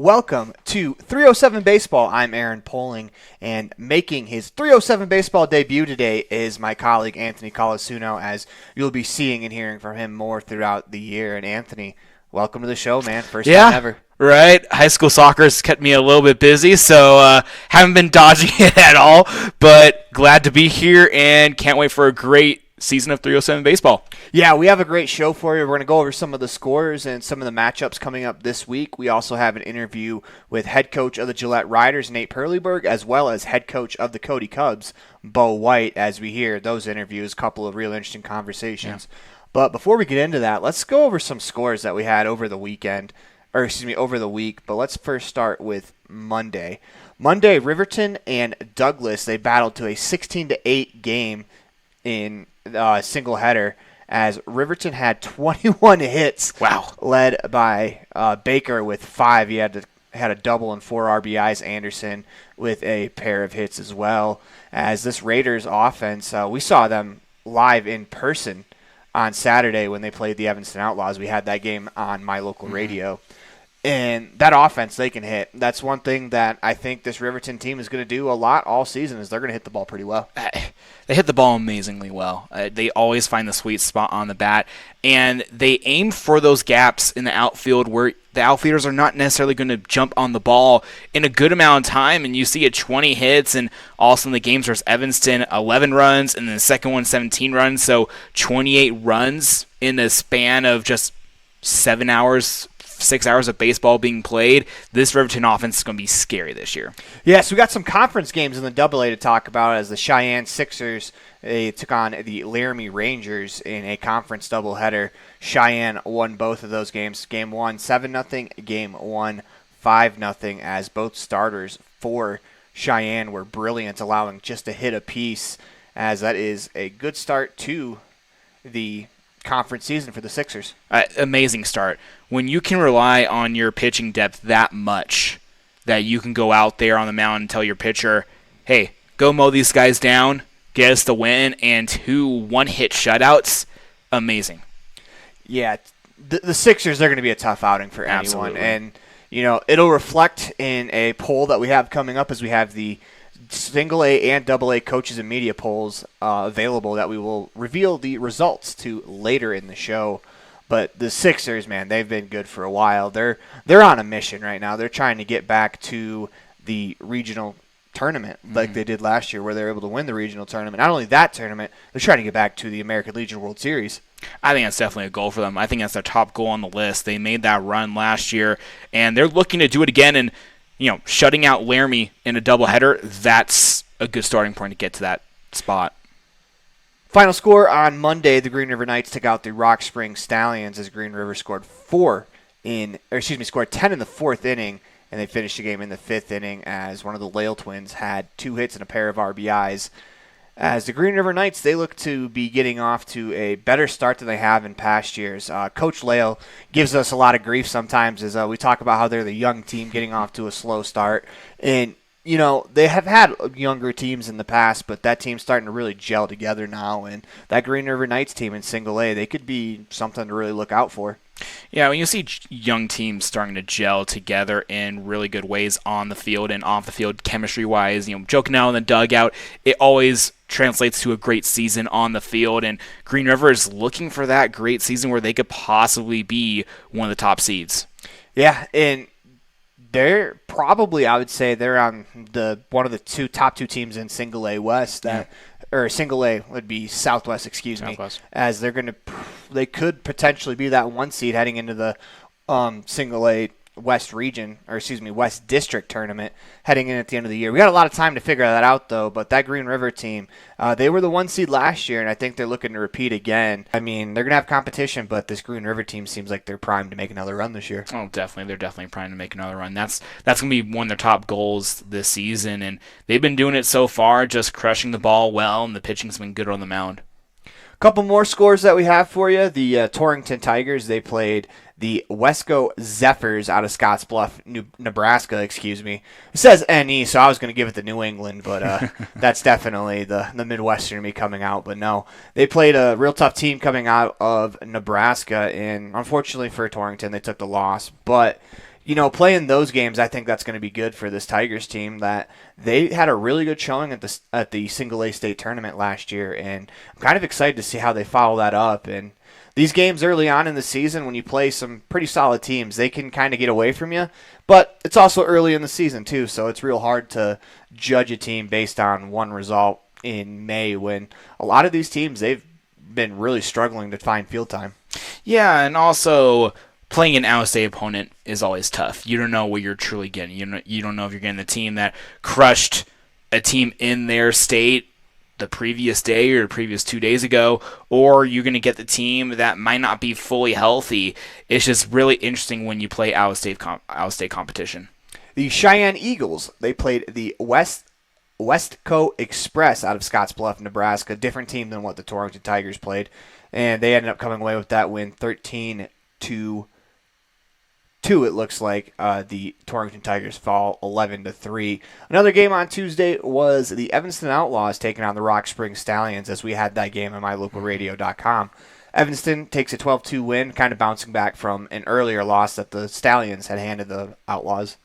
welcome to 307 Baseball. I'm Aaron Poling, and making his 307 Baseball debut today is my colleague Anthony Colasuno, as you'll be seeing and hearing from him more throughout the year. And Anthony, welcome to the show, man. First time ever. Right. High school soccer has kept me a little bit busy, so haven't been dodging it at all, but glad to be here and can't wait for a great season of 307 Baseball. Yeah, we have a great show for you. We're going to go over some of the scores and some of the matchups coming up this week. We also have an interview with head coach of the Gillette Riders, Nate Perleyberg, as well as head coach of the Cody Cubs, Bo White, as we hear those interviews, a couple of real interesting conversations. Yeah. But before we get into that, let's go over some scores that we had over the weekend, over the week. But let's first start with Monday. Monday, Riverton and Douglas, they battled to a 16-8 game in single header, as Riverton had 21 hits. Wow. Led by Baker with 5. He had a double and 4 RBIs. Anderson with a pair of hits as well. As this Raiders offense, we saw them live in person on Saturday when they played the Evanston Outlaws. We had that game on my local radio. And that offense, they can hit. That's one thing that I think this Riverton team is going to do a lot all season, is they're going to hit the ball pretty well. They hit the ball amazingly well. They always find the sweet spot on the bat, and they aim for those gaps in the outfield where the outfielders are not necessarily going to jump on the ball in a good amount of time, and you see it 20 hits, and also in the games versus Evanston, 11 runs, and then the second one, 17 runs, so 28 runs in a span of just 6 hours of baseball being played. This Riverton offense is going to be scary this year. Yeah, so we got some conference games in the AA to talk about, as the Cheyenne Sixers, they took on the Laramie Rangers in a conference doubleheader. Cheyenne won both of those games. Game 1, 7-0. Game 1, 5-0, as both starters for Cheyenne were brilliant, allowing just a hit apiece, as that is a good start to the conference season for the Sixers. Amazing start. When you can rely on your pitching depth that much, that you can go out there on the mound and tell your pitcher, hey, go mow these guys down, get us the win, and 2 one-hit shutouts, amazing. Yeah, the Sixers, they're going to be a tough outing for anyone. Absolutely. And, it'll reflect in a poll that we have coming up, as we have the Single A and Double A coaches and media polls available that we will reveal the results to later in the show. But the Sixers, man, they've been good for a while. They're on a mission right now. They're trying to get back to the regional tournament like they did last year, where they were able to win the regional tournament. Not only that tournament, they're trying to get back to the American Legion World Series. I think that's definitely a goal for them. I think that's their top goal on the list. They made that run last year, and they're looking to do it again. And shutting out Laramie in a doubleheader, that's a good starting point to get to that spot. Final score on Monday, the Green River Knights took out the Rock Springs Stallions, as Green River scored 10 in the 4th inning, and they finished the game in the 5th inning, as one of the Lale twins had 2 hits and a pair of RBIs. As the Green River Knights, they look to be getting off to a better start than they have in past years. Coach Lale gives us a lot of grief sometimes, as we talk about how they're the young team getting off to a slow start. And, they have had younger teams in the past, but that team's starting to really gel together now. And that Green River Knights team in Single A, they could be something to really look out for. Yeah, when you see young teams starting to gel together in really good ways on the field and off the field, chemistry-wise, joking out in the dugout, it always translates to a great season on the field. And Green River is looking for that great season where they could possibly be one of the top seeds. Yeah, and they're probably, I would say, they're on one of the top 2 teams in Single A West. Or Single A would be Southwest, as they could potentially be that 1 seed heading into the Single A West region, West District tournament heading in at the end of the year. We got a lot of time to figure that out, though, but that Green River team, they were the 1 seed last year, and I think they're looking to repeat again. I mean, they're going to have competition, but this Green River team seems like they're primed to make another run this year. Oh, definitely. They're definitely primed to make another run. That's going to be one of their top goals this season, and they've been doing it so far, just crushing the ball well, and the pitching's been good on the mound. A couple more scores that we have for you. The Torrington Tigers, they played the Wesco Zephyrs out of Scottsbluff, Nebraska, It says NE, so I was going to give it to New England, but that's definitely the Midwestern me coming out. But no, they played a real tough team coming out of Nebraska, and unfortunately for Torrington, they took the loss. But Playing those games, I think that's going to be good for this Tigers team. That they had a really good showing at the Single A state tournament last year, and I'm kind of excited to see how they follow that up. And these games early on in the season, when you play some pretty solid teams, they can kind of get away from you. But it's also early in the season too, so it's real hard to judge a team based on one result in May when a lot of these teams they've been really struggling to find field time. Yeah, and also playing an out-of-state opponent is always tough. You don't know what you're truly getting. You don't know if you're getting the team that crushed a team in their state the previous day or the previous 2 days ago, or you're going to get the team that might not be fully healthy. It's just really interesting when you play out-of-state competition. The Cheyenne Eagles, they played the Westco Express out of Scottsbluff, Nebraska, different team than what the Torrington Tigers played, and they ended up coming away with that win 13-2. It looks like the Torrington Tigers fall 11-3. Another game on Tuesday was the Evanston Outlaws taking on the Rock Springs Stallions, as we had that game on mylocalradio.com. Evanston takes a 12-2 win, kind of bouncing back from an earlier loss that the Stallions had handed the Outlaws.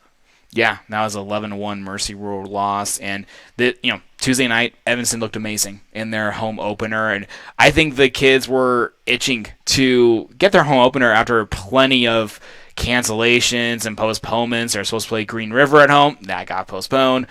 Yeah, that was 11-1 Mercy Rural loss, and Tuesday night Evanston looked amazing in their home opener, and I think the kids were itching to get their home opener after plenty of cancellations and postponements. They're supposed to play Green River at home, that got postponed,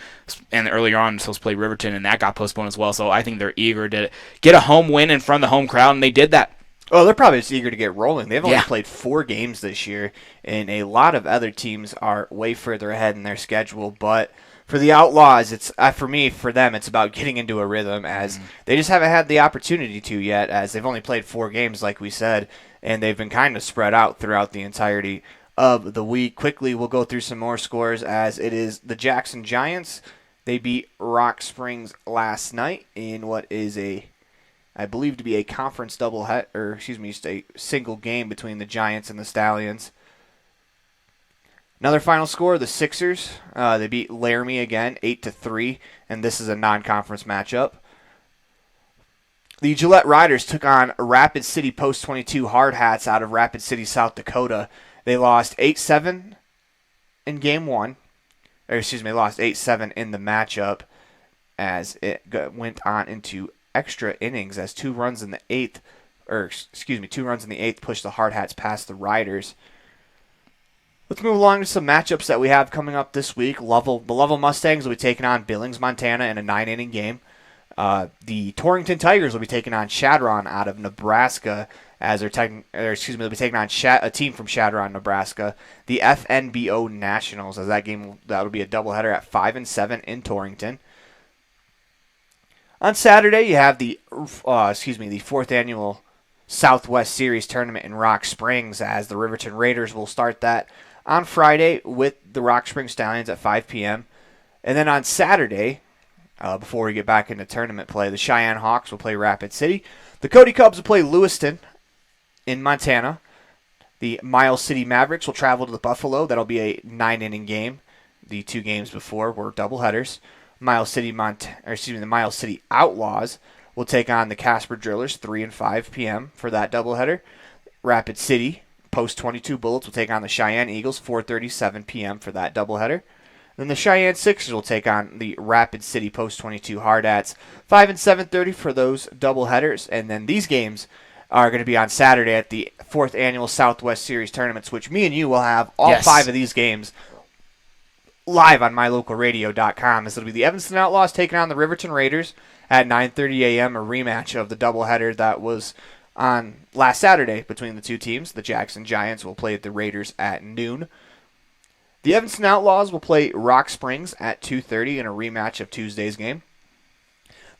and earlier on supposed to play Riverton, and that got postponed as well. So I think they're eager to get a home win in front of the home crowd, and they did that. Oh, they're probably just eager to get rolling. They've only Yeah. played 4 games this year, and a lot of other teams are way further ahead in their schedule. But for the Outlaws, it's for them, it's about getting into a rhythm, as they just haven't had the opportunity to yet, as they've only played 4 games, like we said, and they've been kind of spread out throughout the entirety of the week. Quickly, we'll go through some more scores, as it is the Jackson Giants. They beat Rock Springs last night in what is I believe to be a conference just a single game between the Giants and the Stallions. Another final score, the Sixers, they beat Laramie again, 8-3, and this is a non-conference matchup. The Gillette Riders took on Rapid City Post 22 Hard Hats out of Rapid City, South Dakota. They lost 8-7 in game 1. They lost 8-7 in the matchup, as it went on into extra innings, as 2 runs in the 8th pushed the Hard Hats past the Riders. Let's move along to some matchups that we have coming up this week. The Lovell Mustangs will be taking on Billings, Montana in a 9-inning game. The Torrington Tigers will be taking on Chadron out of Nebraska, as they'll be taking on a team from Chadron, Nebraska. The FNBO Nationals, as that'll be a doubleheader at 5 and 7 in Torrington. On Saturday, you have the 4th annual Southwest Series tournament in Rock Springs, as the Riverton Raiders will start that on Friday with the Rock Springs Stallions at 5 p.m. And then on Saturday, before we get back into tournament play, the Cheyenne Hawks will play Rapid City. The Cody Cubs will play Lewiston in Montana. The Miles City Mavericks will travel to the Buffalo. That'll be a 9-inning game. The 2 games before were doubleheaders. The Miles City Outlaws will take on the Casper Drillers 3 and 5 p.m. for that doubleheader. Rapid City Post 22 Bullets will take on the Cheyenne Eagles 4:37 p.m. for that doubleheader. Then the Cheyenne Sixers will take on the Rapid City Post 22 Hard Hats 5 and 7:30 for those doubleheaders. And then these games are going to be on Saturday at the 4th annual Southwest Series tournaments, which me and you will have all 5 of these games live on mylocalradio.com, as it'll be the Evanston Outlaws taking on the Riverton Raiders at 9:30 a.m., a rematch of the doubleheader that was on last Saturday between the two teams. The Jackson Giants will play at the Raiders at noon. The Evanston Outlaws will play Rock Springs at 2:30 in a rematch of Tuesday's game.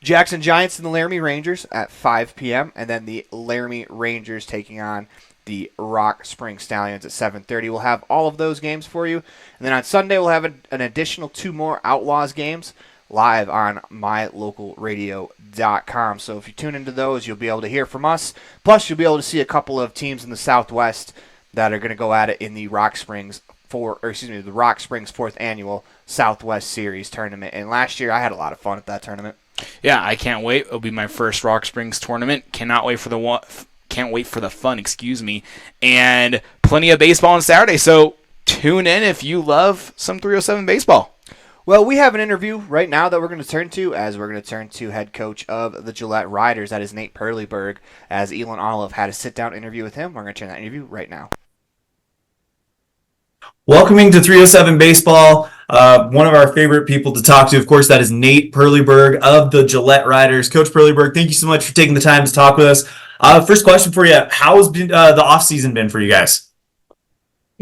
Jackson Giants and the Laramie Rangers at 5 p.m., and then the Laramie Rangers taking on the Rock Springs Stallions at 7:30. We'll have all of those games for you. And then on Sunday, we'll have an additional 2 more Outlaws games live on mylocalradio.com. So if you tune into those, you'll be able to hear from us. Plus, you'll be able to see a couple of teams in the Southwest that are going to go at it in the Rock Springs 4th annual Southwest Series tournament. And last year, I had a lot of fun at that tournament. Yeah, I can't wait. It'll be my first Rock Springs tournament. Can't wait for the fun, and plenty of baseball on Saturday. So tune in if you love some 307 baseball. Well, we have an interview right now that we're going to turn to, as we're going to turn to head coach of the Gillette Riders. That is Nate Perleyberg, as Elon Olive had a sit-down interview with him. We're going to turn that interview right now. Welcoming to 307 Baseball, one of our favorite people to talk to, of course, that is Nate Perleyberg of the Gillette Riders. Coach Perleyberg, thank you so much for taking the time to talk with us. First question for you, how has the offseason been for you guys?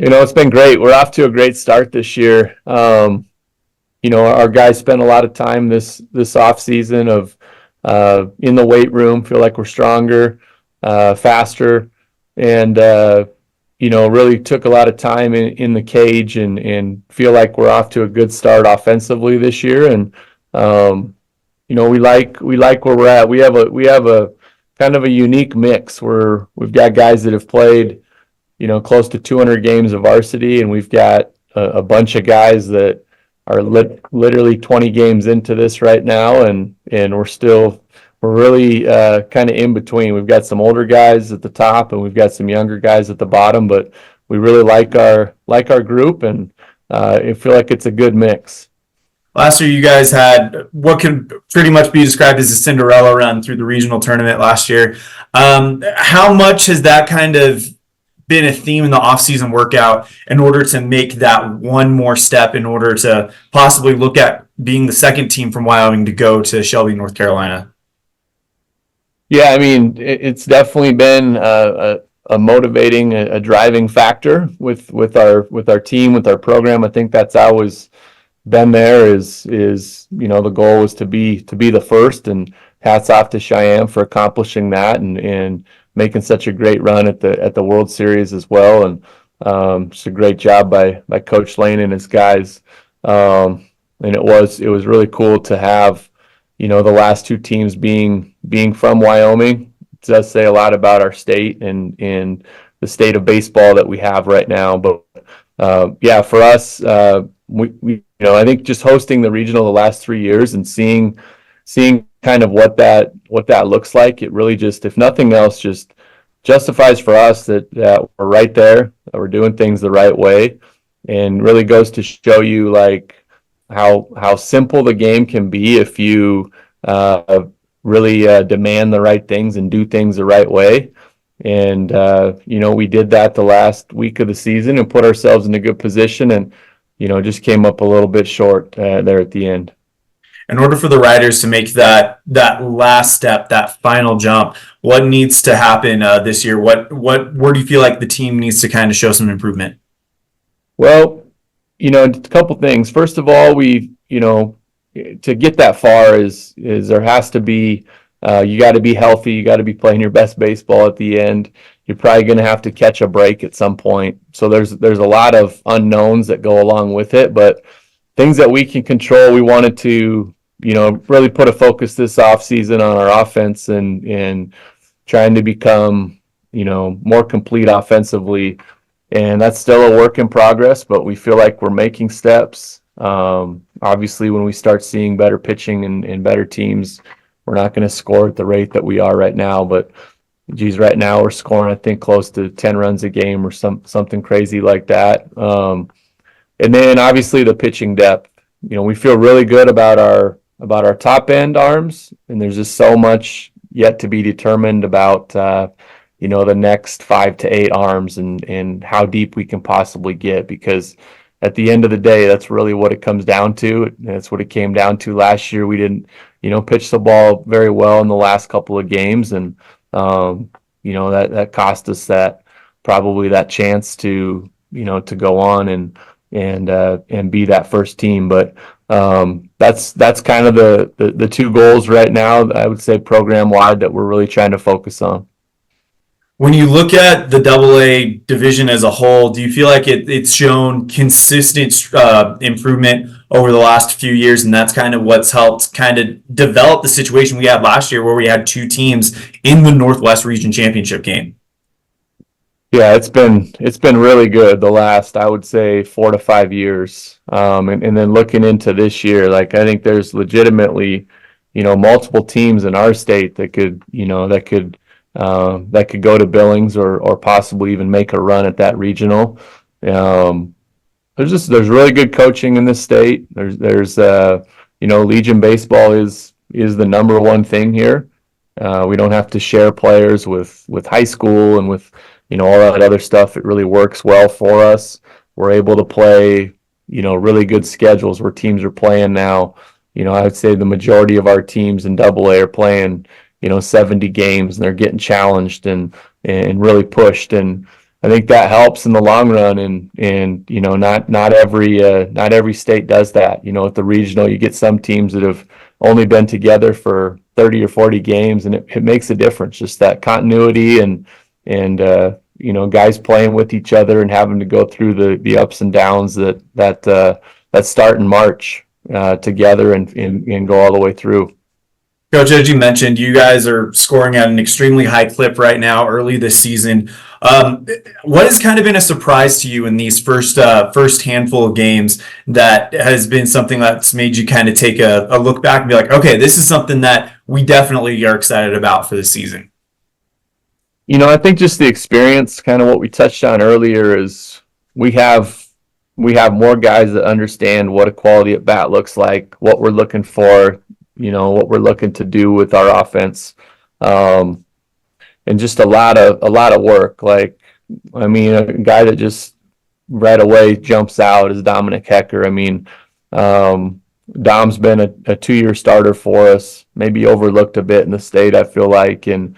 It's been great. We're off to a great start this year. Our guys spent a lot of time this off season of in the weight room, feel like we're stronger, faster, and really took a lot of time in the cage and feel like we're off to a good start offensively this year. And we like where we're at. We have a kind of a unique mix where we've got guys that have played close to 200 games of varsity, and we've got a bunch of guys that are literally 20 games into this right now, and we're really kind of in between. We've got some older guys at the top, and we've got some younger guys at the bottom, but we really like our group, and I feel like it's a good mix. Last year, you guys had what can pretty much be described as a Cinderella run through the regional tournament last year. How much has that kind of been a theme in the off-season workout in order to make that one more step in order to possibly look at being the second team from Wyoming to go to Shelby, North Carolina? Yeah, I mean, it's definitely been a motivating, a driving factor with our team, with our program. I think that's always been there. Is the goal was to be the first, and hats off to Cheyenne for accomplishing that and making such a great run at the World Series as well. And just a great job by Coach Lane and his guys. And it was really cool to have the last two teams being from Wyoming. It does say a lot about our state and the state of baseball that we have right now. But for us, we I think just hosting the regional the last 3 years and seeing kind of what that looks like, it really just, if nothing else, just justifies for us that we're right there, that we're doing things the right way, and really goes to show you like how simple the game can be if you really demand the right things and do things the right way. And we did that the last week of the season and put ourselves in a good position, and just came up a little bit short there at the end. In order for the Riders to make that last step, that final jump, what needs to happen this year? Where do you feel like the team needs to kind of show some improvement? Well, a couple things. First of all, to get that far is there has to be you got to be healthy. You got to be playing your best baseball at the end. You're probably going to have to catch a break at some point. So there's a lot of unknowns that go along with it, but things that we can control, we wanted to really put a focus this off season on our offense and trying to become more complete offensively. And that's still a work in progress, but we feel like we're making steps. Obviously, when we start seeing better pitching and better teams, we're not going to score at the rate that we are right now. But right now we're scoring, I think, close to 10 runs a game or something crazy like that. And then obviously the pitching depth. We feel really good about our top end arms, and there's just so much yet to be determined about the next 5 to 8 arms and how deep we can possibly get, because at the end of the day, that's really what it comes down to. That's what it came down to last year. We didn't pitch the ball very well in the last couple of games, and that cost us that chance to go on and be that first team. But that's kind of the two goals right now, I would say, program wide, that we're really trying to focus on. When you look at the AA division as a whole, do you feel like it's shown consistent improvement over the last few years, and that's kind of what's helped kind of develop the situation we had last year where we had two teams in the Northwest Region Championship game? Yeah, it's been really good the last, I would say, 4 to 5 years. And then looking into this year, like, I think there's legitimately, multiple teams in our state that could go to Billings or possibly even make a run at that regional. there's really good coaching in this state. There's Legion baseball is the number one thing here. We don't have to share players with high school and with all that other stuff. It really works well for us. We're able to play really good schedules where teams are playing now. I would say the majority of our teams in AA are playing 70 games, and they're getting challenged and really pushed, and I think that helps in the long run. And not every state does that. At the regional, you get some teams that have only been together for 30 or 40 games, and it makes a difference. Just that continuity and guys playing with each other and having to go through the ups and downs that start in March together and go all the way through. Coach, as you mentioned, you guys are scoring at an extremely high clip right now, early this season. What has kind of been a surprise to you in these first handful of games that has been something that's made you kind of take a look back and be like, okay, this is something that we definitely are excited about for the season? I think just the experience, kind of what we touched on earlier, is we have more guys that understand what a quality at bat looks like, what we're looking for, what we're looking to do with our offense, and just a lot of work. Like, a guy that just right away jumps out is Dominic Hecker. Dom's been a 2-year starter for us, maybe overlooked a bit in the state, I feel like, and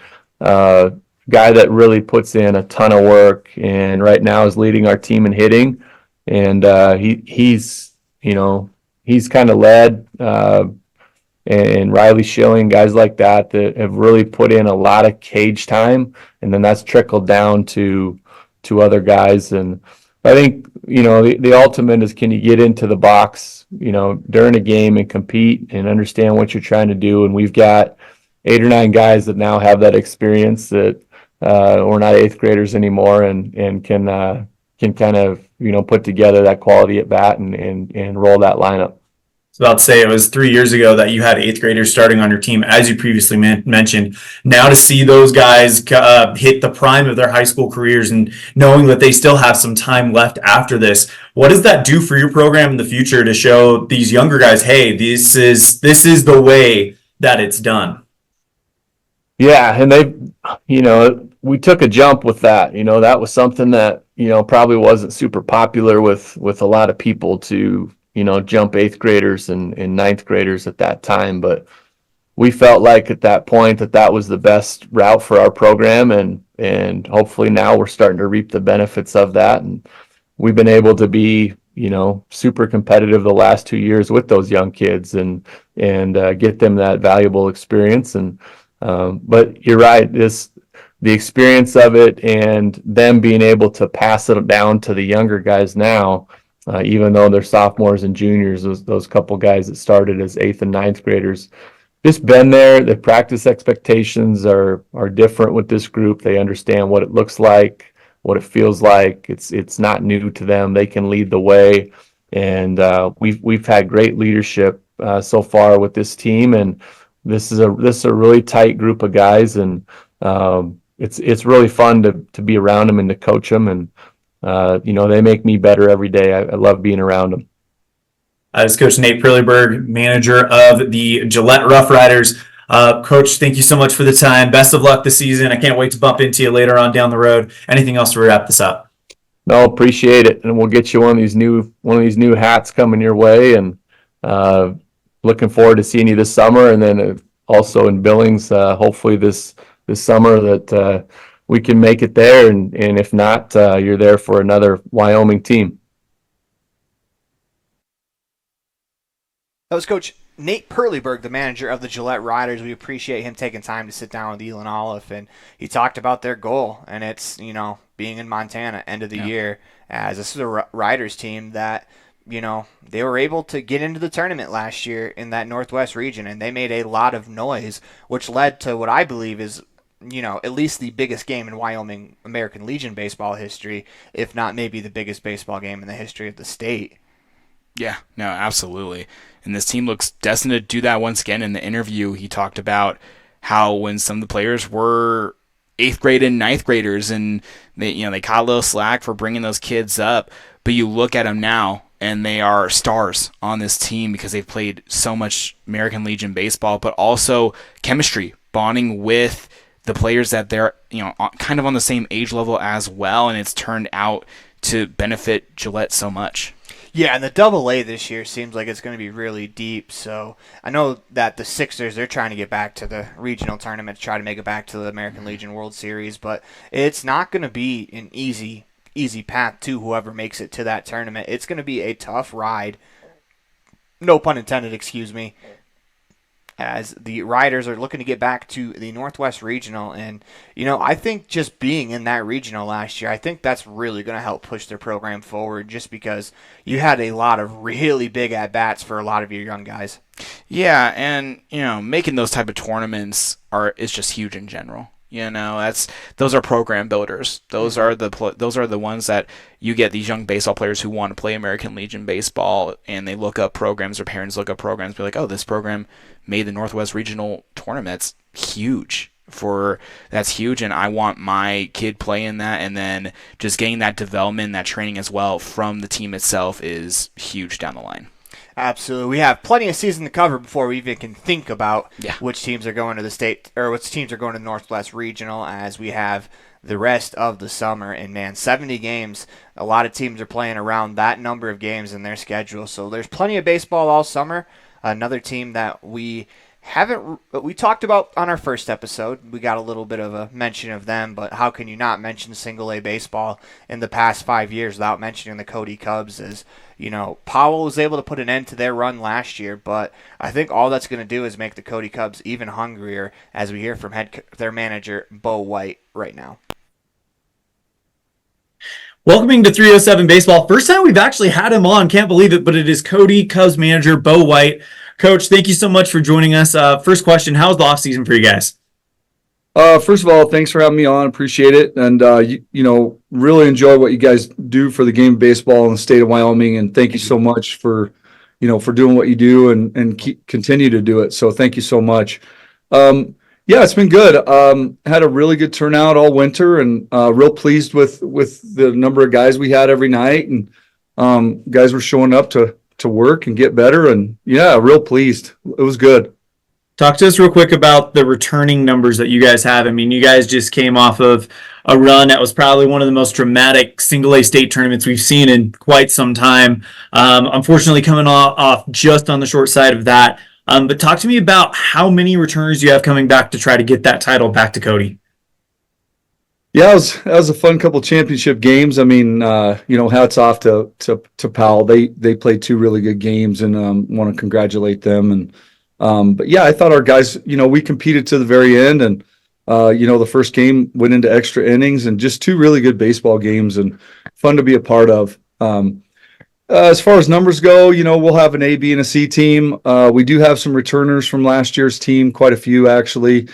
guy that really puts in a ton of work, and right now is leading our team in hitting, and he's kind of led. And Riley Schilling, guys like that have really put in a lot of cage time, and then that's trickled down to other guys. And I think the ultimate is, can you get into the box during a game and compete and understand what you're trying to do? And we've got 8 or 9 guys that now have that experience, that we're not 8th graders anymore, and can kind of put together that quality at bat and roll that lineup. So about to say, it was 3 years ago that you had 8th graders starting on your team, as you previously mentioned. Now to see those guys hit the prime of their high school careers, and knowing that they still have some time left after this, what does that do for your program in the future to show these younger guys, hey, this is the way that it's done? Yeah, and we took a jump with that. That was something that probably wasn't super popular with a lot of people to jump 8th graders and 9th graders at that time. But we felt like at that point that was the best route for our program, and hopefully now we're starting to reap the benefits of that. And we've been able to be, super competitive the last 2 years with those young kids and get them that valuable experience. And but you're right, the experience of it and them being able to pass it down to the younger guys now, even though they're sophomores and juniors, those couple guys that started as 8th and 9th graders, just been there. The practice expectations are different with this group. They understand what it looks like, what it feels like. It's not new to them. They can lead the way, and we've had great leadership so far with this team, and this is a really tight group of guys, and it's really fun to be around them and to coach them, and they make me better every day. I love being around them. This is Coach Nate Perleberg, manager of the Gillette Rough Riders. Coach, thank you so much for the time. Best of luck this season. I can't wait to bump into you later on down the road. Anything else to wrap this up? No, appreciate it, and we'll get you one of these new hats coming your way, and looking forward to seeing you this summer, and then also in Billings, hopefully this summer that we can make it there, and if not, you're there for another Wyoming team. That was Coach Nate Perleberg, the manager of the Gillette Riders. We appreciate him taking time to sit down with Elon Olive, and he talked about their goal, and it's being in Montana end of the year, as this is a Riders team that they were able to get into the tournament last year in that Northwest region, and they made a lot of noise, which led to what I believe is at least the biggest game in Wyoming American Legion baseball history, if not maybe the biggest baseball game in the history of the state. Yeah, no, absolutely. And this team looks destined to do that once again. In the interview, he talked about how when some of the players were 8th grade and 9th graders, and they caught a little slack for bringing those kids up, but you look at them now, and they are stars on this team because they've played so much American Legion baseball, but also chemistry, bonding with the players that they're kind of on the same age level as well, and it's turned out to benefit Gillette so much. Yeah, and the Double A this year seems like it's going to be really deep. So I know that the Sixers, they're trying to get back to the regional tournament to try to make it back to the American Legion World Series, but it's not going to be an easy path to whoever makes it to that tournament. It's going to be a tough ride. No pun intended, excuse me. As the Riders are looking to get back to the Northwest Regional. And, I think just being in that regional last year, I think that's really going to help push their program forward just because you had a lot of really big at-bats for a lot of your young guys. Yeah, and, making those type of tournaments is just huge in general. Those are program builders. Those are the ones that you get these young baseball players who want to play American Legion baseball, and they look up programs, or parents look up programs, be like, oh, this program made the Northwest Regional tournament. That's huge. And I want my kid playing that, and then just getting that development, that training as well from the team itself is huge down the line. Absolutely. We have plenty of season to cover before we even can think about Yeah. which teams are going to the state or which teams are going to the Northwest Regional, as we have the rest of the summer. And man, 70 games, a lot of teams are playing around that number of games in their schedule. So there's plenty of baseball all summer. Another team that we talked about on our first episode. We got a little bit of a mention of them, but how can you not mention single A baseball in the past 5 years without mentioning the Cody Cubs? Powell was able to put an end to their run last year, but I think all that's going to do is make the Cody Cubs even hungrier, as we hear from their manager, Bo White, right now. Welcoming to 307 Baseball. First time we've actually had him on. Can't believe it, but it is Cody Cubs manager Bo White. Coach, thank you so much for joining us. First question, how's the offseason for you guys? First of all, thanks for having me on. Appreciate it. And, really enjoy what you guys do for the game of baseball in the state of Wyoming. And thank you so much for doing what you do and continue to do it. So thank you so much. It's been good. Had a really good turnout all winter, and real pleased with the number of guys we had every night, and guys were showing up to work and get better. And real pleased. It was good. Talk to us real quick about the returning numbers that you guys have. I mean, you guys just came off of a run that was probably one of the most dramatic single-A state tournaments we've seen in quite some time. Unfortunately, coming off just on the short side of that. But talk to me about how many returners you have coming back to try to get that title back to Cody. Yeah, it was a fun couple championship games. I mean, hats off to Powell. They played two really good games, and want to congratulate them. And but yeah, I thought our guys, we competed to the very end, and the first game went into extra innings, and just two really good baseball games, and fun to be a part of. As far as numbers go, we'll have an A, B, and a C team. We do have some returners from last year's team, quite a few actually.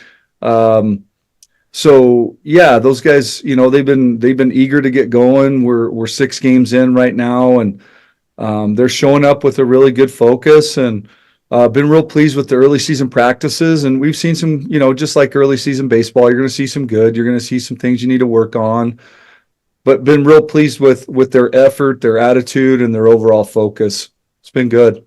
So yeah, those guys, they've been eager to get going. We're 6 games in right now, and they're showing up with a really good focus, and been real pleased with the early season practices. And we've seen some, just like early season baseball, you're going to see some good, you're going to see some things you need to work on, but been real pleased with their effort, their attitude, and their overall focus. It's been good.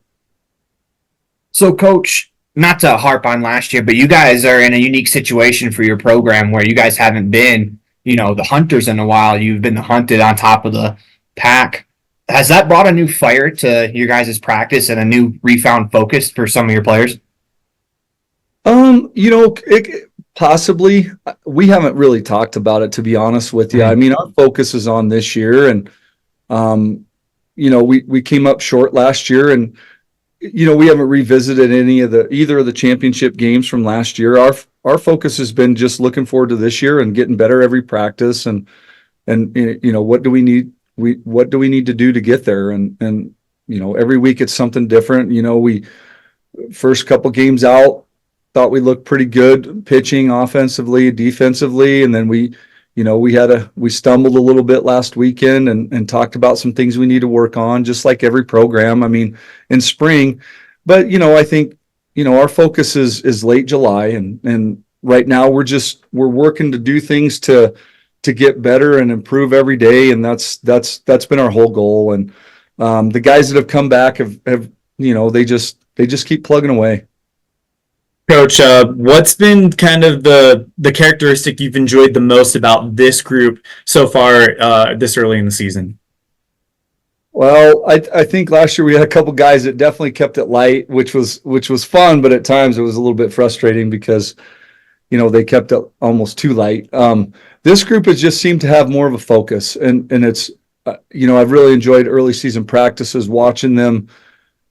So, Coach, not to harp on last year, but you guys are in a unique situation for your program where you guys haven't been, the hunters in a while. You've been the hunted on top of the pack. Has that brought a new fire to your guys' practice and a new refound focus for some of your players? Possibly. We haven't really talked about it, to be honest with you. I mean, our focus is on this year, and we came up short last year, and we haven't revisited either of the championship games from last year. Our focus has been just looking forward to this year and getting better every practice, and what do we need? What do we need to do to get there? And every week it's something different. We first couple games out thought we looked pretty good pitching offensively, defensively, and then we stumbled a little bit last weekend and talked about some things we need to work on, just like every program. I mean, in spring, but I think our focus is late July, and right now we're working to do things to to get better and improve every day, and that's been our whole goal. And the guys that have come back have they just keep plugging away. Coach, what's been kind of the characteristic you've enjoyed the most about this group so far this early in the season? Well, I think last year we had a couple guys that definitely kept it light, which was fun, but at times it was a little bit frustrating because they kept it almost too light. This group has just seemed to have more of a focus, and it's I've really enjoyed early season practices, watching them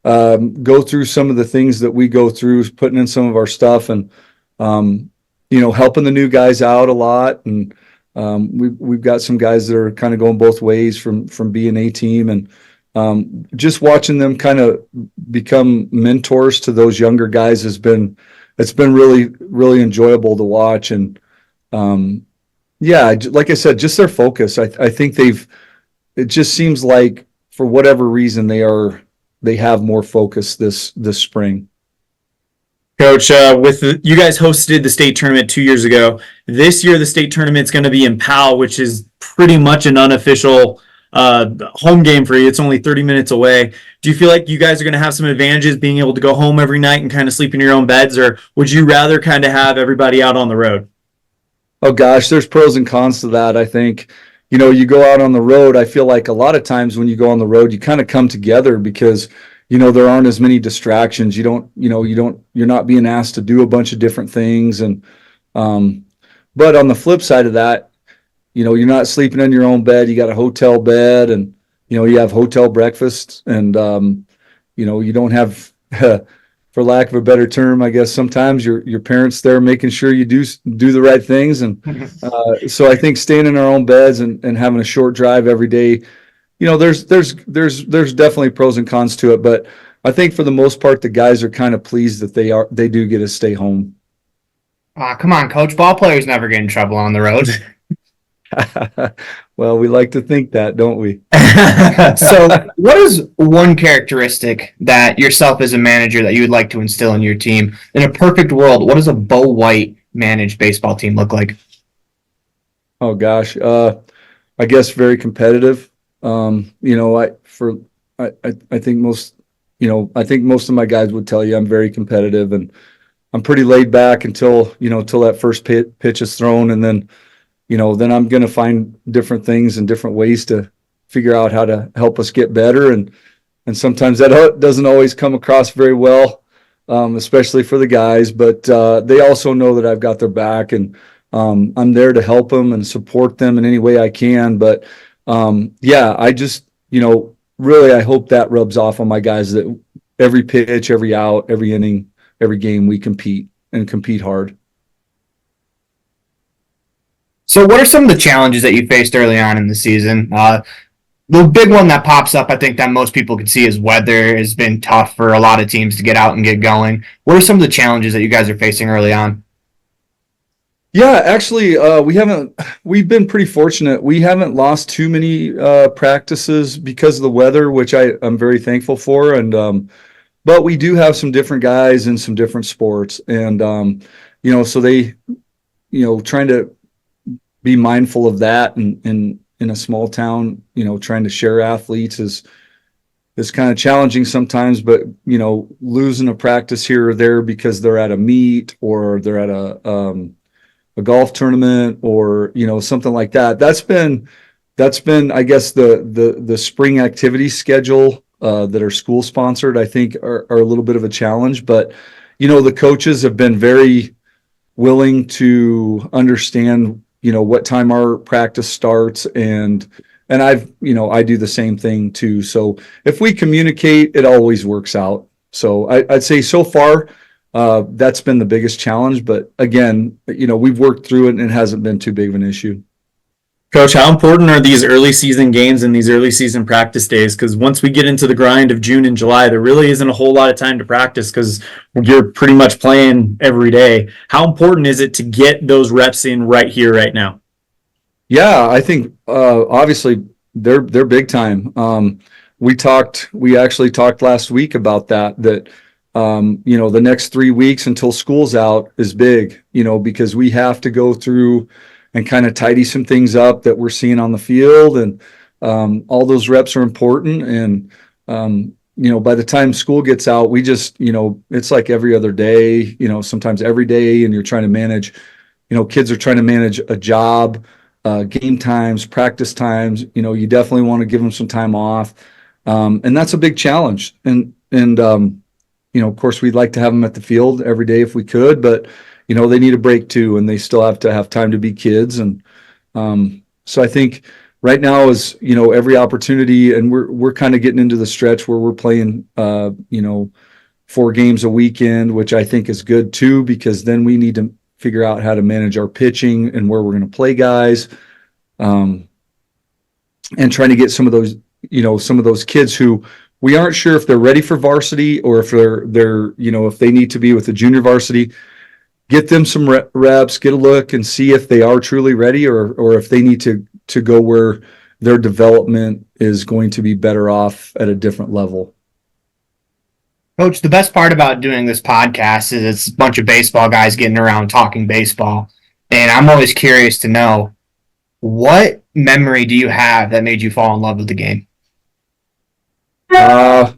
go through some of the things that we go through, putting in some of our stuff, and helping the new guys out a lot. And we've got some guys that are kind of going both ways from being a team, and just watching them kind of become mentors to those younger guys it's been really, really enjoyable to watch. And like I said, just their focus. I think it just seems like for whatever reason they have more focus this spring. Coach, you guys hosted the state tournament 2 years ago. This year, the state tournament's going to be in Powell, which is pretty much an unofficial home game for you. It's only 30 minutes away. Do you feel like you guys are going to have some advantages being able to go home every night and kind of sleep in your own beds, or would you rather kind of have everybody out on the road? Oh gosh, there's pros and cons to that. I think, you go out on the road. I feel like a lot of times when you go on the road, you kind of come together because, there aren't as many distractions. You're not being asked to do a bunch of different things. And, but on the flip side of that, you're not sleeping in your own bed. You got a hotel bed, and, you have hotel breakfast, and, you don't have, for lack of a better term, I guess sometimes your parents there making sure you do the right things. And so I think staying in our own beds and having a short drive every day, there's definitely pros and cons to it. But I think for the most part, the guys are kind of pleased that they do get to stay home. Come on, coach. Ball players never get in trouble on the road. Well, we like to think that, don't we? So what is one characteristic that yourself as a manager that you would like to instill in your team? In a perfect world, what does a Bo White managed baseball team look like? Oh gosh. I guess very competitive. I think most of my guys would tell you I'm very competitive, and I'm pretty laid back until that first pitch is thrown. And then I'm going to find different things and different ways to figure out how to help us get better. And sometimes that doesn't always come across very well, especially for the guys, but they also know that I've got their back, and I'm there to help them and support them in any way I can. But I just, really, I hope that rubs off on my guys, that every pitch, every out, every inning, every game, we compete hard. So what are some of the challenges that you faced early on in the season? The big one that pops up, I think, that most people can see is weather has been tough for a lot of teams to get out and get going. What are some of the challenges that you guys are facing early on? Yeah, actually, we've been pretty fortunate. We haven't lost too many practices because of the weather, which I'm very thankful for. And, but we do have some different guys in some different sports. And, so they, trying to be mindful of that, and in a small town, trying to share athletes is kind of challenging sometimes. But, losing a practice here or there because they're at a meet, or they're at a golf tournament, or something like that. That's been I guess the spring activity schedule that are school sponsored, I think are a little bit of a challenge. But the coaches have been very willing to understand what time our practice starts, and I do the same thing too. So if we communicate, it always works out. So I'd say so far that's been the biggest challenge, but again, we've worked through it, and it hasn't been too big of an issue. Coach, how important are these early season games and these early season practice days? Because once we get into the grind of June and July, there really isn't a whole lot of time to practice because you're pretty much playing every day. How important is it to get those reps in right here, right now? Yeah, I think obviously they're big time. We actually talked last week about that the next 3 weeks until school's out is big, because we have to go through and kind of tidy some things up that we're seeing on the field. And all those reps are important. And by the time school gets out, we just, it's like every other day, sometimes every day, and you're trying to manage, kids are trying to manage a job, game times, practice times. You definitely want to give them some time off. And that's a big challenge. And of course, we'd like to have them at the field every day if we could, but, they need a break too, and they still have to have time to be kids. And so I think right now is, every opportunity, and we're kind of getting into the stretch where we're playing, 4 games a weekend, which I think is good too, because then we need to figure out how to manage our pitching and where we're going to play guys. And trying to get some of those kids who we aren't sure if they're ready for varsity or if they're if they need to be with the junior varsity, get them some reps, get a look and see if they are truly ready or if they need to go where their development is going to be better off at a different level. Coach, the best part about doing this podcast is it's a bunch of baseball guys getting around talking baseball. And I'm always curious to know, what memory do you have that made you fall in love with the game? I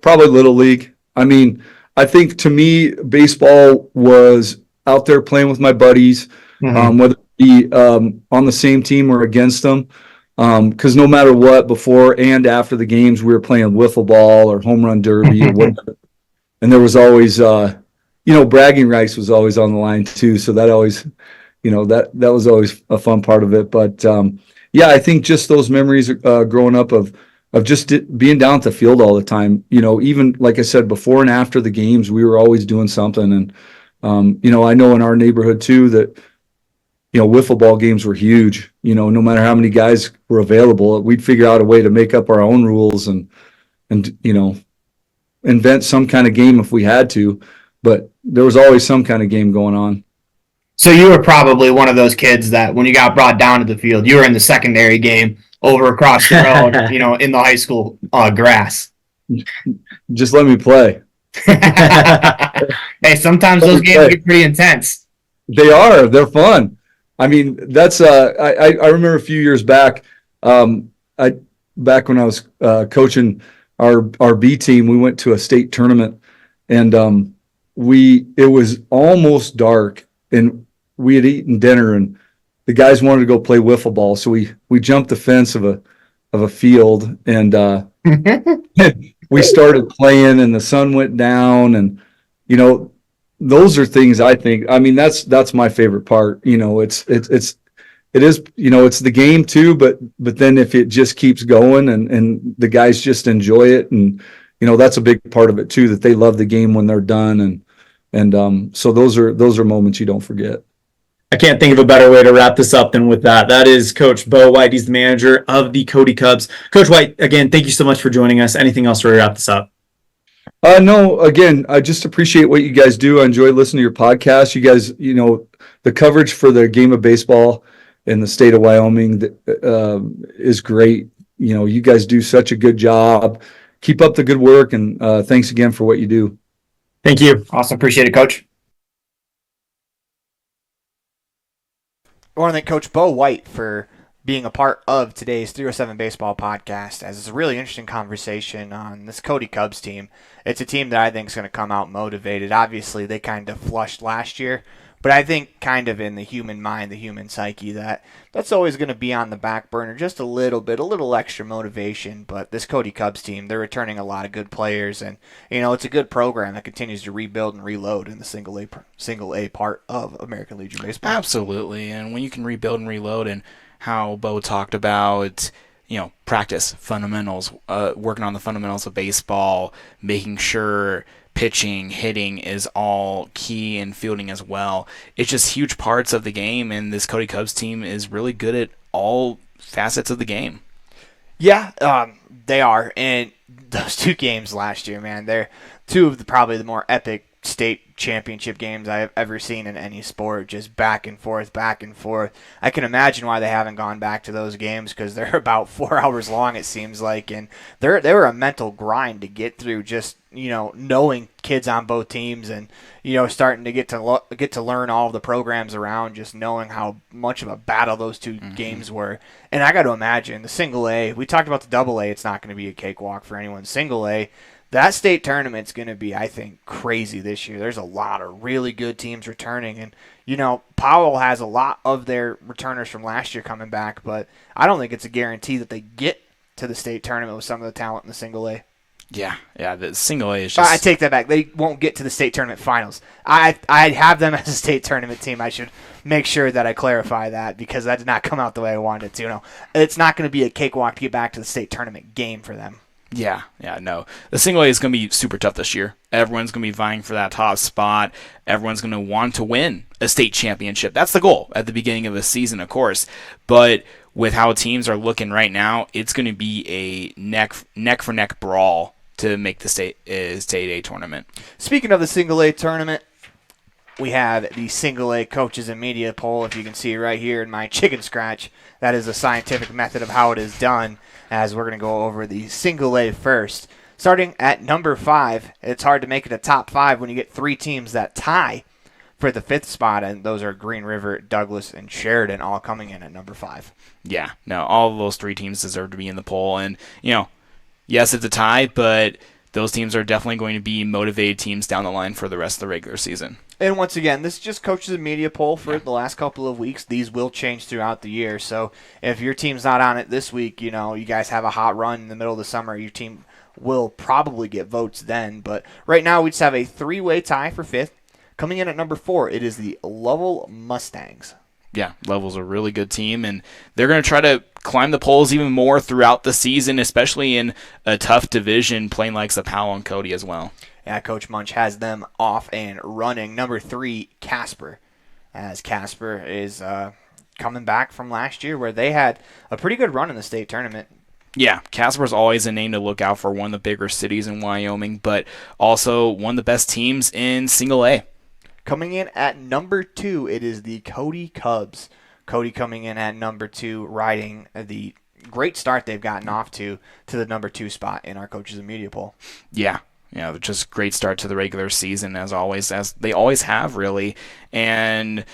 probably Little League. I mean, I think to me, baseball was out there playing with my buddies, whether it be on the same team or against them. Because no matter what, before and after the games, we were playing wiffle ball or home run derby or whatever. And there was always, bragging rights was always on the line too. So that always, that was always a fun part of it. But I think just those memories growing up of just being down at the field all the time, even like I said, before and after the games, we were always doing something. And, I know in our neighborhood too that, wiffle ball games were huge. No matter how many guys were available, we'd figure out a way to make up our own rules and invent some kind of game if we had to. But there was always some kind of game going on. So you were probably one of those kids that when you got brought down to the field, you were in the secondary game over across the road, in the high school grass. Just let me play. Hey, sometimes those games get pretty intense. They are. They're fun. I mean, that's I remember a few years back, back when I was coaching our B team, we went to a state tournament, and it was almost dark, and we had eaten dinner, and the guys wanted to go play wiffle ball, so we jumped the fence of a field, and we started playing, and the sun went down, and those are things I think. I mean, that's my favorite part. It is it's the game too, but then if it just keeps going and the guys just enjoy it, and that's a big part of it too, that they love the game when they're done, and so those are moments you don't forget. I can't think of a better way to wrap this up than with that. That is Coach Bo White. He's the manager of the Cody Cubs. Coach White, again, thank you so much for joining us. Anything else to wrap this up? No, again, I just appreciate what you guys do. I enjoy listening to your podcast. You guys, the coverage for the game of baseball in the state of Wyoming is great. You guys do such a good job. Keep up the good work, and thanks again for what you do. Thank you. Awesome. Appreciate it, Coach. I want to thank Coach Bo White for being a part of today's 307 Baseball podcast, as it's a really interesting conversation on this Cody Cubs team. It's a team that I think is going to come out motivated. Obviously, they kind of flushed last year, but I think kind of in the human mind, the human psyche, that's always going to be on the back burner just a little extra motivation. But this Cody Cubs team, they're returning a lot of good players, and it's a good program that continues to rebuild and reload in the single A part of American Legion Baseball. Absolutely, and when you can rebuild and reload, and how Bo talked about, practice fundamentals, working on the fundamentals of baseball, making sure pitching, hitting is all key, and fielding as well. It's just huge parts of the game, and this Cody Cubs team is really good at all facets of the game. Yeah, they are, and those 2 games last year, man, they're 2 of probably the more epic state championship games I have ever seen in any sport, just back and forth, back and forth. I can imagine why they haven't gone back to those games because they're about 4 hours long, it seems like, and they were a mental grind to get through. Just knowing kids on both teams and starting to get to learn all of the programs around, just knowing how much of a battle those two games were. And I got to imagine the single A. We talked about the double A. It's not going to be a cakewalk for anyone. Single A. That state tournament's going to be, I think, crazy this year. There's a lot of really good teams returning. And, Powell has a lot of their returners from last year coming back, but I don't think it's a guarantee that they get to the state tournament with some of the talent in the single A. Yeah, the single A is just... I take that back. They won't get to the state tournament finals. I have them as a state tournament team. I should make sure that I clarify that because that did not come out the way I wanted it to. It's not going to be a cakewalk to get back to the state tournament game for them. Yeah, no. The single A is going to be super tough this year. Everyone's going to be vying for that top spot. Everyone's going to want to win a state championship. That's the goal at the beginning of the season, of course. But with how teams are looking right now, it's going to be a neck-for-neck brawl to make the state A tournament. Speaking of the single A tournament, we have the single A coaches and media poll. If you can see right here in my chicken scratch, that is a scientific method of how it is done, as we're going to go over the single A first. Starting at number 5, it's hard to make it a top 5 when you get 3 teams that tie for the 5th spot, and those are Green River, Douglas, and Sheridan all coming in at number 5. Yeah, no, all of those 3 teams deserve to be in the poll, and, yes, it's a tie, but those teams are definitely going to be motivated teams down the line for the rest of the regular season. And once again, this is just coaches and media poll for the last couple of weeks. These will change throughout the year. So if your team's not on it this week, you guys have a hot run in the middle of the summer, your team will probably get votes then. But right now we just have a 3-way tie for 5th. Coming in at number 4, it is the Lovell Mustangs. Yeah, Lovell's a really good team, and they're going to try to climb the polls even more throughout the season, especially in a tough division playing like Powell and Cody as well. Yeah, Coach Munch has them off and running. Number 3, Casper, as Casper is coming back from last year where they had a pretty good run in the state tournament. Yeah, Casper's always a name to look out for, one of the bigger cities in Wyoming, but also one of the best teams in single A. Coming in at number 2, it is the Cody Cubs. Cody coming in at number 2, riding the great start they've gotten off to the number 2 spot in our coaches and media poll. Yeah, just great start to the regular season as always, as they always have really. And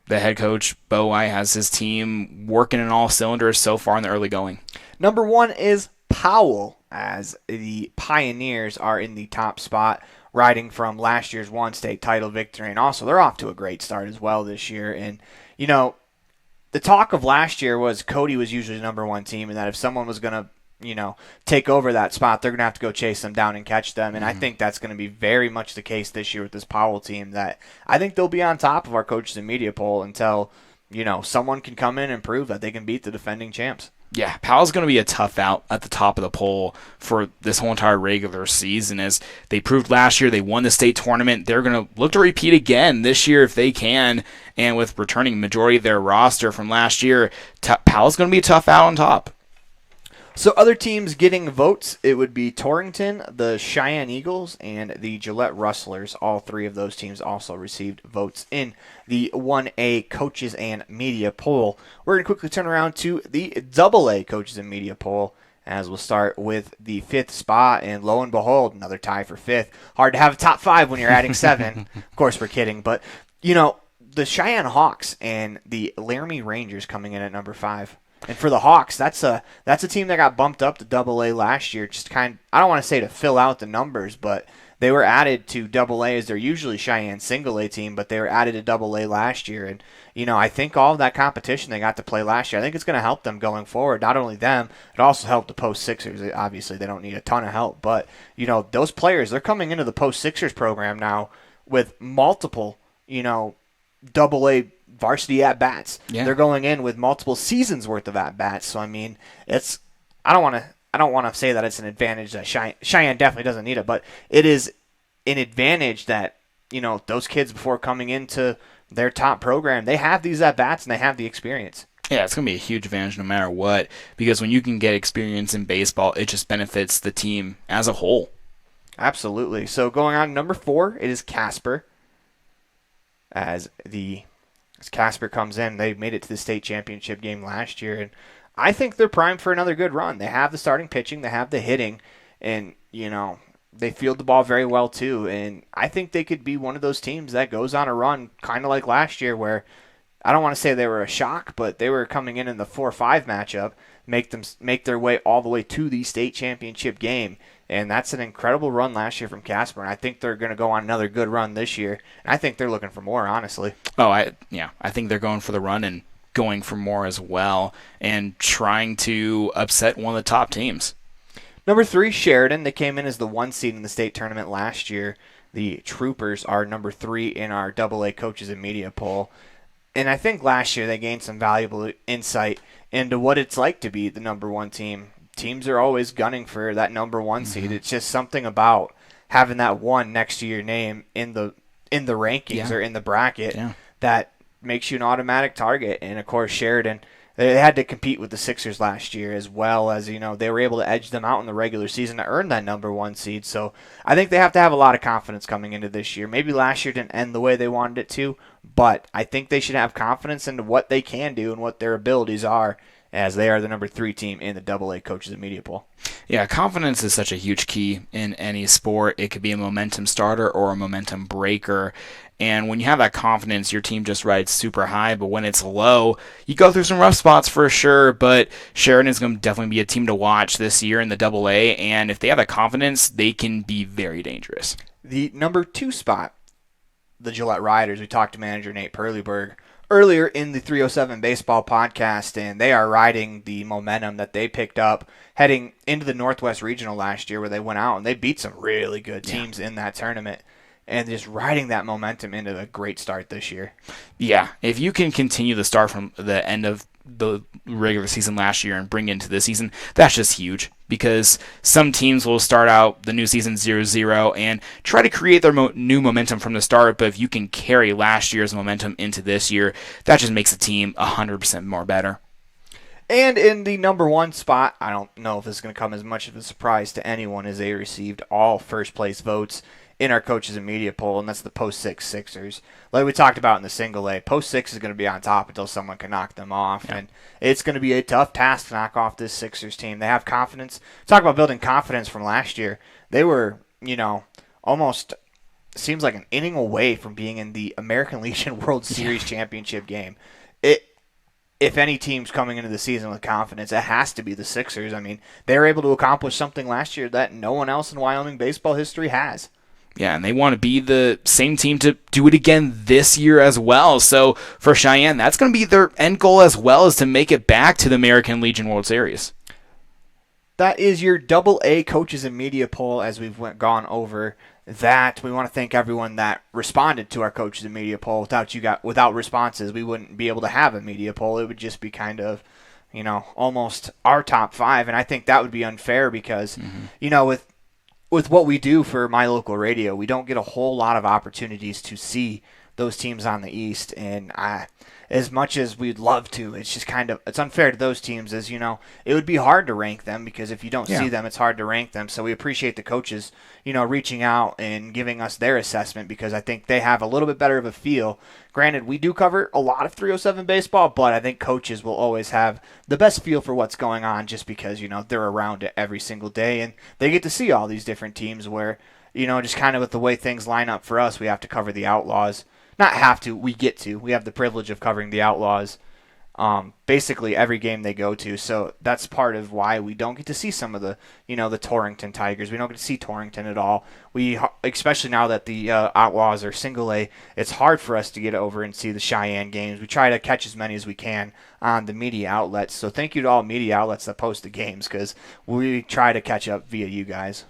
the head coach, Bowie, has his team working in all cylinders so far in the early going. Number 1 is Powell, as the Pioneers are in the top spot, riding from last year's one state title victory. And also, they're off to a great start as well this year. And, the talk of last year was Cody was usually the number 1 team, and that if someone was going to, take over that spot, they're going to have to go chase them down and catch them. And I think that's going to be very much the case this year with this Powell team, that I think they'll be on top of our coaches and media poll until, someone can come in and prove that they can beat the defending champs. Yeah, Powell's going to be a tough out at the top of the poll for this whole entire regular season. As they proved last year, they won the state tournament. They're going to look to repeat again this year if they can. And with returning majority of their roster from last year, Powell's going to be a tough out on top. So other teams getting votes, it would be Torrington, the Cheyenne Eagles, and the Gillette Rustlers. All 3 of those teams also received votes in the 1A Coaches and Media poll. We're going to quickly turn around to the AA Coaches and Media poll, as we'll start with the 5th spot, and lo and behold, another tie for 5th. Hard to have a top 5 when you're adding 7. Of course, we're kidding, but, the Cheyenne Hawks and the Laramie Rangers coming in at number 5. And for the Hawks, that's a team that got bumped up to AA last year. Just I don't want to say to fill out the numbers, but they were added to AA as they're usually Cheyenne single A team, but they were added to AA last year. And I think all of that competition they got to play last year, I think it's going to help them going forward. Not only them, it also helped the post Sixers. Obviously, they don't need a ton of help, but those players, they're coming into the post Sixers program now with multiple AA varsity at-bats. Yeah. They're going in with multiple seasons worth of at-bats. So, I mean, I don't want to say that it's an advantage that Cheyenne definitely doesn't need it, but it is an advantage that, those kids before coming into their top program, they have these at-bats and they have the experience. Yeah, it's going to be a huge advantage no matter what, because when you can get experience in baseball, it just benefits the team as a whole. Absolutely. So going on to number 4, it is Casper. As Casper comes in, they made it to the state championship game last year, and I think they're primed for another good run. They have the starting pitching, they have the hitting, and they field the ball very well too. And I think they could be one of those teams that goes on a run, kind of like last year, where I don't want to say they were a shock, but they were coming in the 4-5 matchup, make their way all the way to the state championship game. And that's an incredible run last year from Casper, and I think they're going to go on another good run this year. And I think they're looking for more, honestly. Oh, I think they're going for the run and going for more as well, and trying to upset one of the top teams. Number 3, Sheridan. They came in as the 1 seed in the state tournament last year. The Troopers are number 3 in our AA coaches and media poll. And I think last year they gained some valuable insight into what it's like to be the number 1 team. Teams are always gunning for that number 1 seed. It's just something about having that 1 next to your name in the rankings or in the bracket that makes you an automatic target. And of course, Sheridan, they had to compete with the Sixers last year, as well as they were able to edge them out in the regular season to earn that number 1 seed. So I think they have to have a lot of confidence coming into this year. Maybe last year didn't end the way they wanted it to, but I think they should have confidence into what they can do and what their abilities are, as they are the number 3 team in the AA coaches and media poll. Yeah, confidence is such a huge key in any sport. It could be a momentum starter or a momentum breaker. And when you have that confidence, your team just rides super high. But when it's low, you go through some rough spots for sure. But Sheridan is going to definitely be a team to watch this year in the AA. And if they have that confidence, they can be very dangerous. The number 2 spot, the Gillette Riders. We talked to manager Nate Perleyberg earlier in the 307 Baseball podcast, and they are riding the momentum that they picked up heading into the Northwest Regional last year, where they went out and they beat some really good teams in that tournament, and just riding that momentum into a great start this year. Yeah, if you can continue the start from the end of the regular season last year and bring it into this season, that's just huge, because some teams will start out the new season 0-0 and try to create their new momentum from the start, but if you can carry last year's momentum into this year, that just makes the team 100% more better. And in the number 1 spot, I don't know if this is going to come as much of a surprise to anyone, as they received all first place votes in our coaches and media poll, and that's the Post 6 Sixers. Like we talked about in the single A, Post 6 is going to be on top until someone can knock them off, and it's going to be a tough task to knock off this Sixers team. They have confidence. Talk about building confidence from last year. They were, almost seems like an inning away from being in the American Legion World Series championship game. If any team's coming into the season with confidence, it has to be the Sixers. I mean, they were able to accomplish something last year that no one else in Wyoming baseball history has. Yeah, and they want to be the same team to do it again this year as well. So for Cheyenne, that's going to be their end goal as well, as to make it back to the American Legion World Series. That is your AA coaches and media poll. As we've gone over that, we want to thank everyone that responded to our coaches and media poll. Without responses, we wouldn't be able to have a media poll. It would just be kind of, almost our top 5, and I think that would be unfair because, with what we do for My Local Radio, we don't get a whole lot of opportunities to see those teams on the East, and as much as we'd love to, it's just it's unfair to those teams, as it would be hard to rank them, because if you don't see them, it's hard to rank them. So we appreciate the coaches, reaching out and giving us their assessment, because I think they have a little bit better of a feel. Granted, we do cover a lot of 307 baseball, but I think coaches will always have the best feel for what's going on, just because, they're around it every single day, and they get to see all these different teams where, just kind of with the way things line up for us, we have to cover the Outlaws. Not have to, we get to. We have the privilege of covering the Outlaws basically every game they go to. So that's part of why we don't get to see some of the, the Torrington Tigers. We don't get to see Torrington at all. Especially now that the Outlaws are single A, it's hard for us to get over and see the Cheyenne games. We try to catch as many as we can on the media outlets. So thank you to all media outlets that post the games, because we try to catch up via you guys.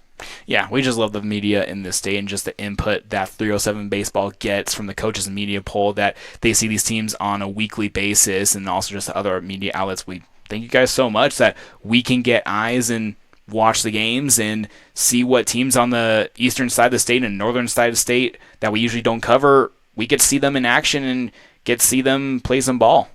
Yeah, we just love the media in this state and just the input that 307 Baseball gets from the coaches and media poll, that they see these teams on a weekly basis, and also just the other media outlets. We thank you guys so much that we can get eyes and watch the games and see what teams on the eastern side of the state and northern side of the state that we usually don't cover. We get to see them in action and get to see them play some ball.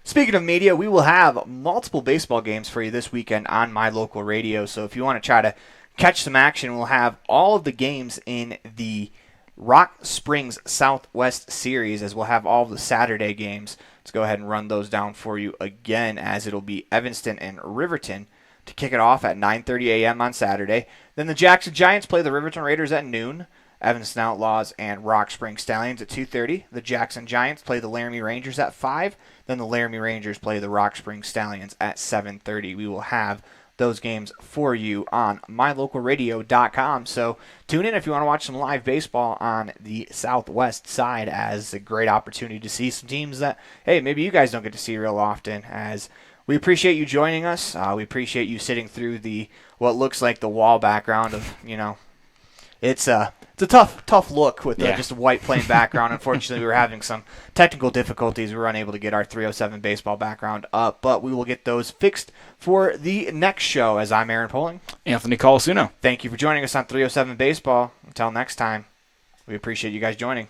Speaking of media, we will have multiple baseball games for you this weekend on My Local Radio. So if you want to try to catch some action. We'll have all of the games in the Rock Springs Southwest Series, as we'll have all of the Saturday games. Let's go ahead and run those down for you again, as it'll be Evanston and Riverton to kick it off at 9:30 a.m. on Saturday. Then the Jackson Giants play the Riverton Raiders at noon. Evanston Outlaws and Rock Springs Stallions at 2:30. The Jackson Giants play the Laramie Rangers at 5. Then the Laramie Rangers play the Rock Springs Stallions at 7:30. We will have those games for you on mylocalradio.com. So tune in if you want to watch some live baseball on the Southwest side, as a great opportunity to see some teams that, hey, maybe you guys don't get to see real often. As we appreciate you joining us. We appreciate you sitting through what looks like the wall background of, it's a tough look with just a white plain background. Unfortunately, we were having some technical difficulties. We were unable to get our 307 baseball background up, but we will get those fixed for the next show. As I'm Aaron Poling. Anthony Colasuno. Thank you for joining us on 307 Baseball. Until next time, we appreciate you guys joining.